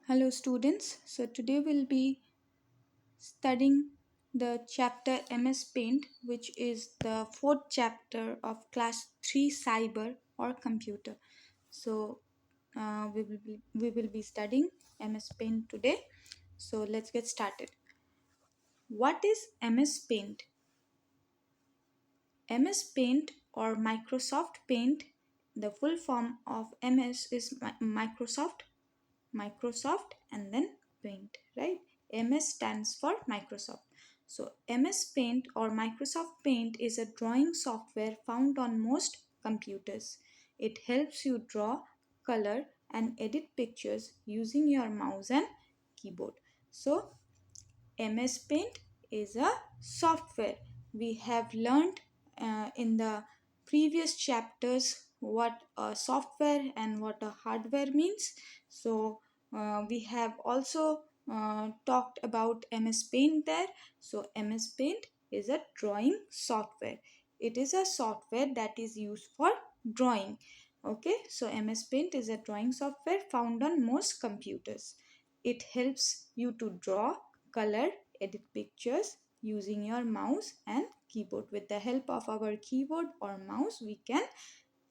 Hello students, so today we'll be studying the chapter MS Paint, which is the fourth chapter of class 3 Cyber or Computer. So we will be studying MS Paint today. So let's get started. What is MS Paint? MS Paint or Microsoft Paint, the full form of MS is Microsoft and then Paint, right? MS stands for Microsoft. So MS Paint or Microsoft Paint is a drawing software found on most computers. It helps you draw, color and edit pictures using your mouse and keyboard. So MS Paint is a software. We have learned in the previous chapters what a software and what a hardware means. So we have also talked about MS Paint there. So MS Paint is a drawing software. It is a software that is used for drawing. Okay, so MS Paint is a drawing software found on most computers. It helps you to draw, color, edit pictures using your mouse and keyboard. With the help of our keyboard or mouse, we can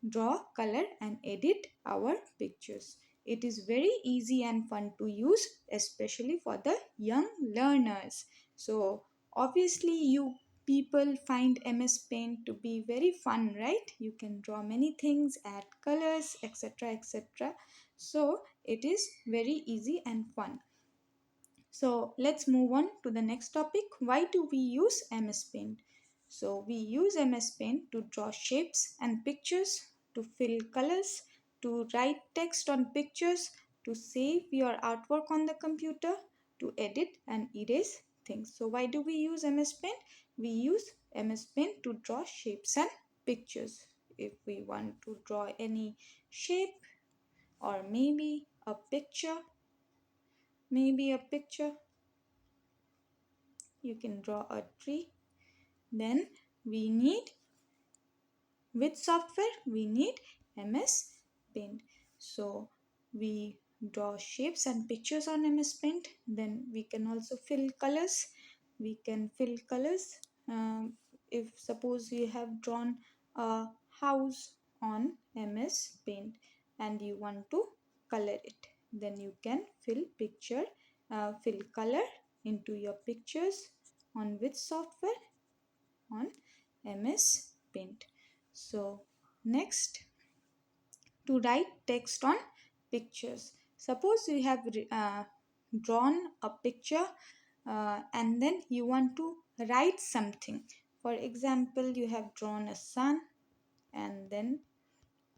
draw, color and edit our pictures. It is very easy and fun to use, especially for the young learners. So obviously you people find MS Paint to be very fun, right? You can draw many things, add colors, etc, etc. So it is very easy and fun. So let's move on to the next topic. Why do we use MS Paint? So we use MS Paint to draw shapes and pictures, to fill colors, to write text on pictures, to save your artwork on the computer, to edit and erase things. So why do we use MS Paint? We use MS Paint to draw shapes and pictures. If we want to draw any shape or maybe a picture, you can draw a tree. Then we need, which software? We need MS Paint. So we draw shapes and pictures on MS Paint. Then we can also fill colors. We can fill colors. If suppose you have drawn a house on MS Paint and you want to color it, then you can fill color into your pictures on which software? On MS Paint. So next, to write text on pictures. Suppose you have drawn a picture and then you want to write something. For example, you have drawn a sun and then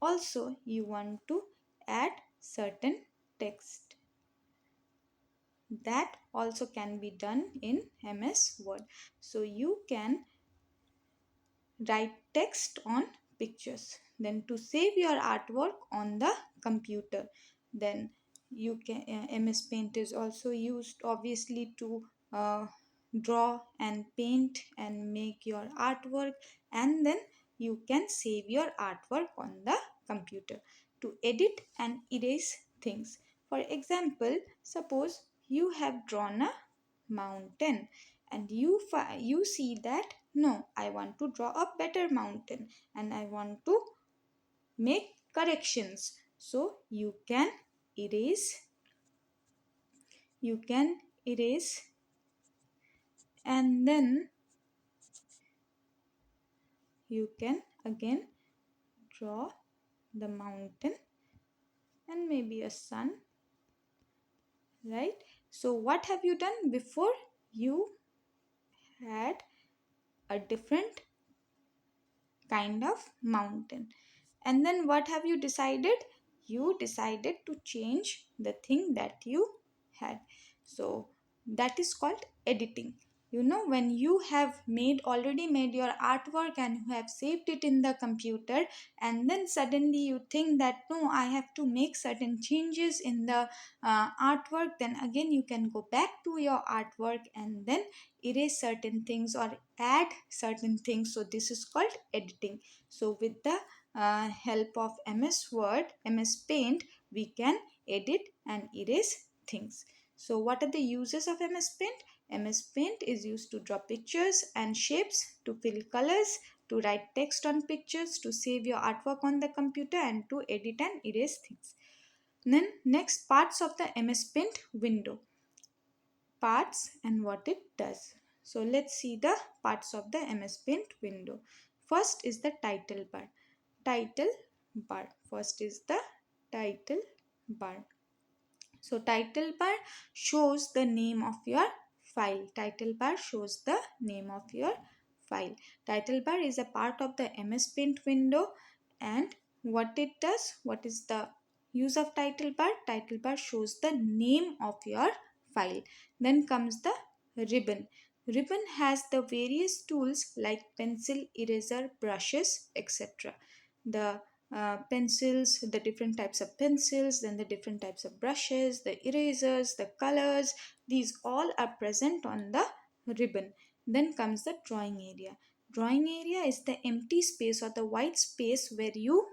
also you want to add certain text. That also can be done in MS Word. So you can write text on pictures. Then to save your artwork on the computer, then you can MS Paint is also used obviously to draw and paint and make your artwork, and then you can save your artwork on the computer. To edit and erase things, for example, suppose you have drawn a mountain and you see that no, I want to draw a better mountain and I want to make corrections. So erase you can erase and then you can again draw the mountain and maybe a sun, right? So what have you done before? You had a different kind of mountain. And then what have you decided? You decided to change the thing that you had. So that is called editing. You know, when you have already made your artwork and you have saved it in the computer, and then suddenly you think that no, I have to make certain changes in the artwork, then again you can go back to your artwork and then erase certain things or add certain things. So this is called editing. So with the help of MS Word, MS Paint, we can edit and erase things. So what are the uses of MS Paint? MS Paint is used to draw pictures and shapes, to fill colors, to write text on pictures, to save your artwork on the computer, and to edit and erase things. Then next, parts of the MS Paint window. Parts and what it does. So let's see the parts of the MS Paint window. First is the title bar. Title bar. First is the title bar. So title bar shows the name of your file. Title bar shows the name of your file. Title bar is a part of the MS Paint window, and what it does, what is the use of title bar? Title bar shows the name of your file. Then comes the ribbon. Ribbon has the various tools like pencil, eraser, brushes, etc. The pencils, the different types of pencils, then the different types of brushes, the erasers, the colors, these all are present on the ribbon. Then comes the drawing area. Drawing area is the empty space or the white space where you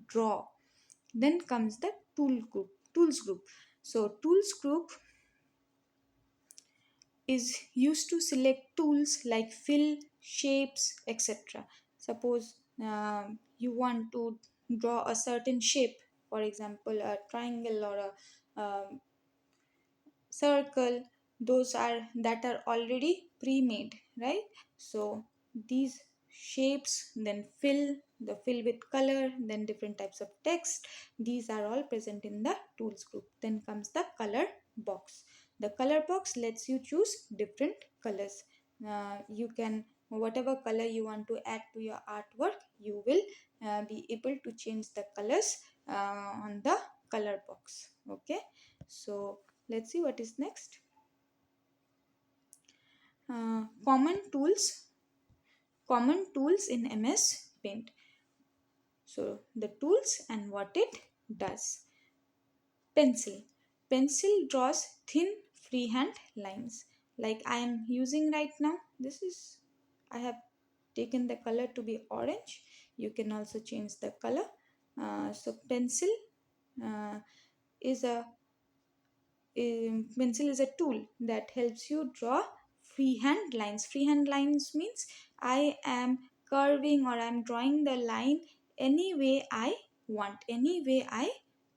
draw. Then comes the tools group. So tools group is used to select tools like fill, shapes, etc. Suppose you want to draw a certain shape, for example a triangle or a circle, those are that are already pre-made, right? So these shapes, then the fill with color, then different types of text, these are all present in the tools group. Then comes the color box. The color box lets you choose different colors. You can, whatever color you want to add to your artwork, you will be able to change the colors on the color box. Okay, so let's see what is next. Common tools in MS Paint. So the tools and what it does. Pencil draws thin freehand lines like I am using right now. This is, I have taken the color to be orange. You can also change the color. So uh, is a pencil is a tool that helps you draw freehand lines. Freehand lines means I am curving or I am drawing the line any way I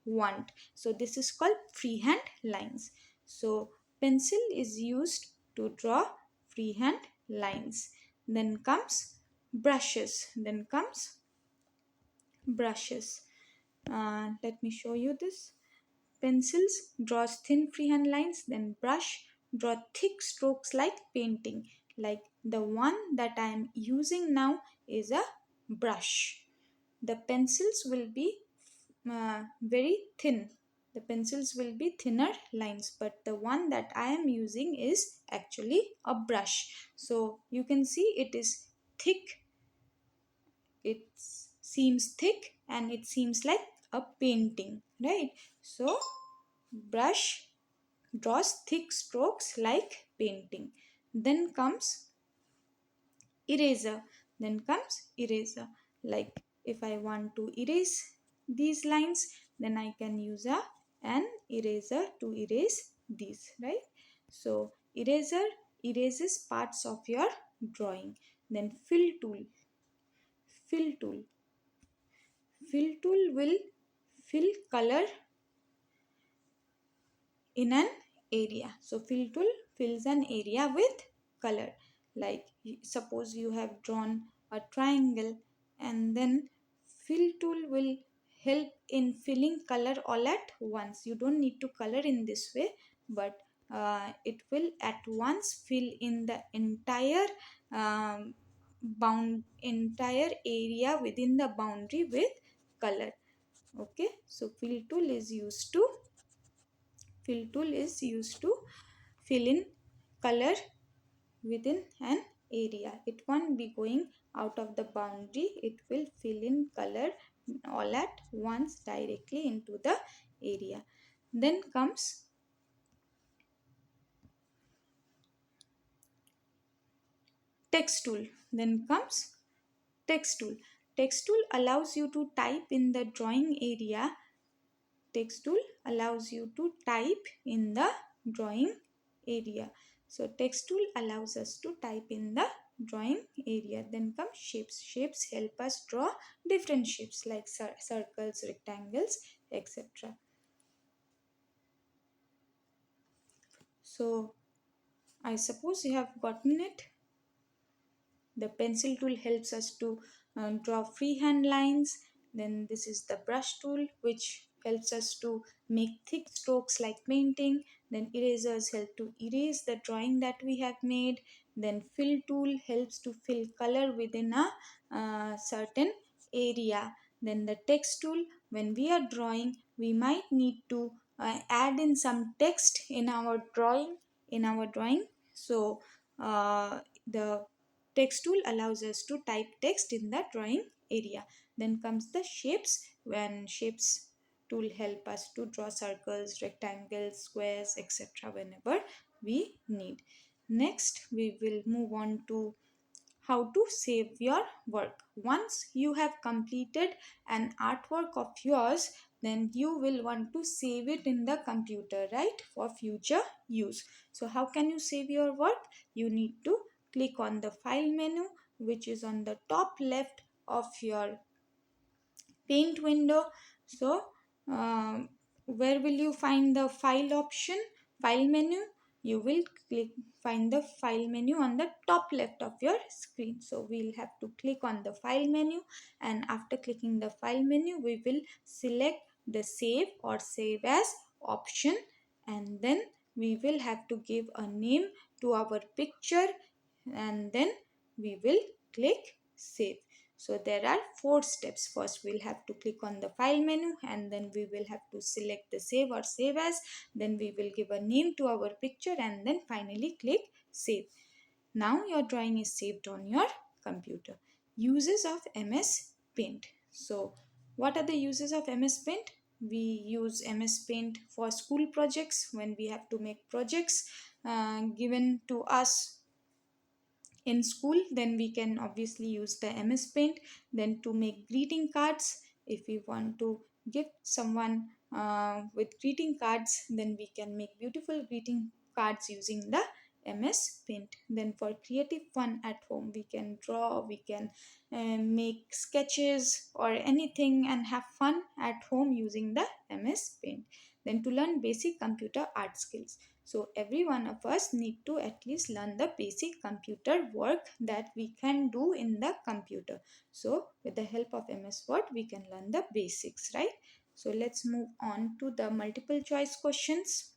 want. So this is called freehand lines. So pencil is used to draw freehand lines. Then comes brushes. Let me show you this. Pencils draws thin freehand lines, then brush draw thick strokes like painting. Like the one that I am using now is a brush. The pencils will be very thin. The pencils will be thinner lines, but the one that I am using is actually a brush. So you can see it is thick. It seems thick and it seems like a painting, right? So brush draws thick strokes like painting. Then comes eraser. Like if I want to erase these lines, then I can use an eraser to erase these, right? So eraser erases parts of your drawing. Then fill tool fill tool will fill color in an area. So fill tool fills an area with color. Like suppose you have drawn a triangle, and then fill tool will help in filling color all at once. You don't need to color in this way, but it will at once fill in the entire area within the boundary with color. Okay, so fill tool is used to fill in color within an area. It won't be going out of the boundary. It will fill in color all at once directly into the area. Then comes text tool. Text tool allows you to type in the drawing area text tool allows you to type in the drawing area. So text tool allows us to type in the drawing area. Then comes shapes. Shapes help us draw different shapes like circles, rectangles, etc. So I suppose you have gotten it. The pencil tool helps us to draw freehand lines. Then this is the brush tool, which helps us to make thick strokes like painting. Then erasers help to erase the drawing that we have made. Then fill tool helps to fill color within a certain area. Then the text tool, when we are drawing, we might need to add in some text in our drawing. So the text tool allows us to type text in the drawing area. Then comes the shapes. When shapes tool help us to draw circles, rectangles, squares, etc. whenever we need. Next, we will move on to how to save your work. Once you have completed an artwork of yours, then you will want to save it in the computer, right, for future use. So how can you save your work? You need to click on the file menu, which is on the top left of your paint window. So where will you find the file menu? You will find the file menu on the top left of your screen. So we'll have to click on the file menu, and after clicking the file menu, we will select the save or save as option, and then we will have to give a name to our picture, and then we will click save. So there are 4 steps. First, we'll have to click on the file menu, and then we will have to select the save or save as. Then we will give a name to our picture, and then finally click save. Now your drawing is saved on your computer. Uses of MS Paint. So what are the uses of MS Paint? We use MS Paint for school projects when we have to make projects given to us in school. Then we can obviously use the MS Paint. Then to make greeting cards, if we want to give someone with greeting cards, then we can make beautiful greeting cards using the MS Paint. Then for creative fun at home, we can draw, we can make sketches or anything and have fun at home using the MS Paint. Then to learn basic computer art skills. So every one of us need to at least learn the basic computer work that we can do in the computer. So with the help of MS Word, we can learn the basics, right? So let's move on to the multiple choice questions.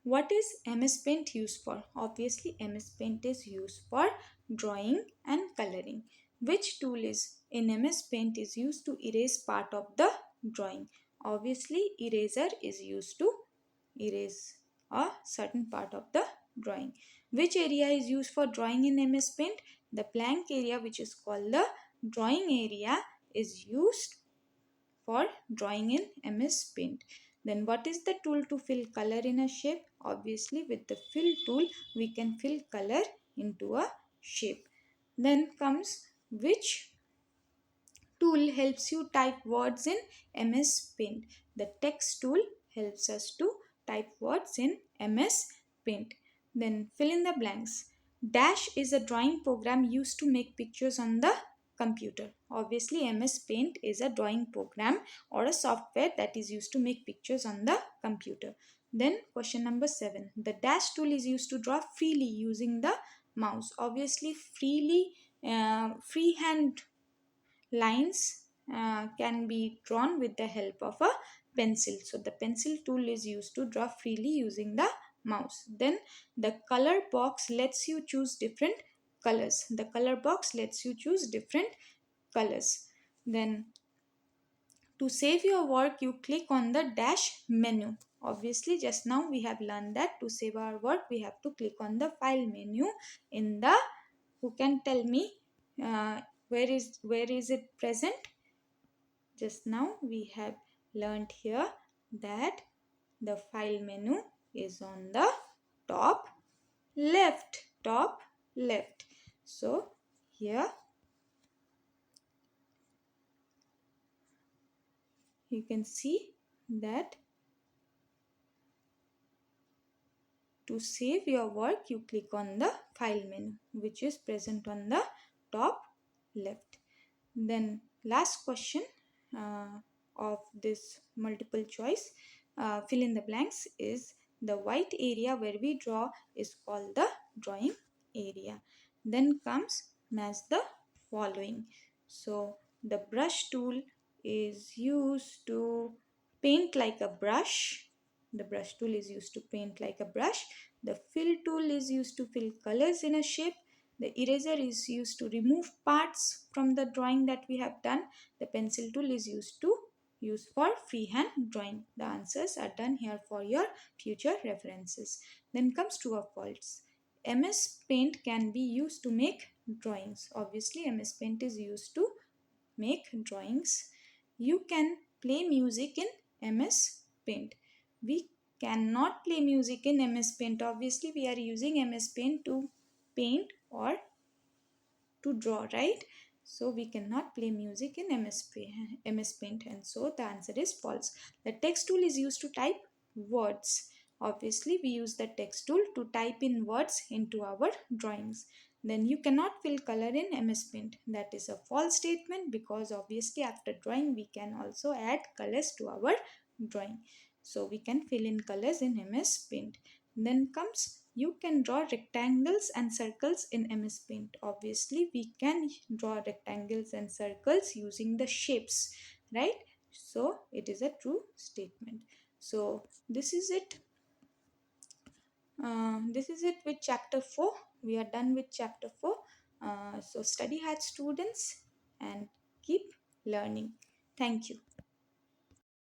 What is MS Paint used for? Obviously, MS Paint is used for drawing and coloring. Which tool is in MS Paint is used to erase part of the drawing? Obviously, eraser is used to erase a certain part of the drawing. Which area is used for drawing in MS Paint? The blank area, which is called the drawing area, is used for drawing in MS Paint. Then what is the tool to fill color in a shape? Obviously, with the fill tool, we can fill color into a shape. Then comes which tool helps you type words in MS Paint? The text tool helps us to type words in MS Paint. Then fill in the blanks. Dash is a drawing program used to make pictures on the computer. Obviously, MS Paint is a drawing program or a software that is used to make pictures on the computer. Then question number 7. The dash tool is used to draw freely using the mouse. Obviously, freehand lines can be drawn with the help of a pencil. So the pencil tool is used to draw freely using the mouse. Then the color box lets you choose different colors. The color box lets you choose different colors. Then to save your work, you click on the dash menu. Obviously, just now we have learned that to save our work, we have to click on the file menu in the, who can tell me where is it present? Just now we have learned here that the file menu is on the top left. So here you can see that to save your work, you click on the file menu, which is present on the top left. Then last question of this multiple choice fill in the blanks is the white area where we draw is called the drawing area. Then comes match the following. So the brush tool is used to paint like a brush. The brush tool is used to paint like a brush. The fill tool is used to fill colors in a shape. The eraser is used to remove parts from the drawing that we have done. The pencil tool is used for freehand drawing. The answers are done here for your future references. Then comes true or false. MS Paint can be used to make drawings. Obviously, MS Paint is used to make drawings. You can play music in MS Paint. We cannot play music in MS Paint. Obviously, we are using MS Paint to paint or to draw, right? So we cannot play music in MS Paint, and so the answer is false. The text tool is used to type words. Obviously, we use the text tool to type in words into our drawings. Then you cannot fill color in MS Paint. That is a false statement, because obviously after drawing we can also add colors to our drawing. So we can fill in colors in MS Paint. Then comes you can draw rectangles and circles in MS Paint. Obviously, we can draw rectangles and circles using the shapes, right? So, it is a true statement. So, this is it. This is it with chapter 4. We are done with chapter 4. So, study hard, students, and keep learning. Thank you.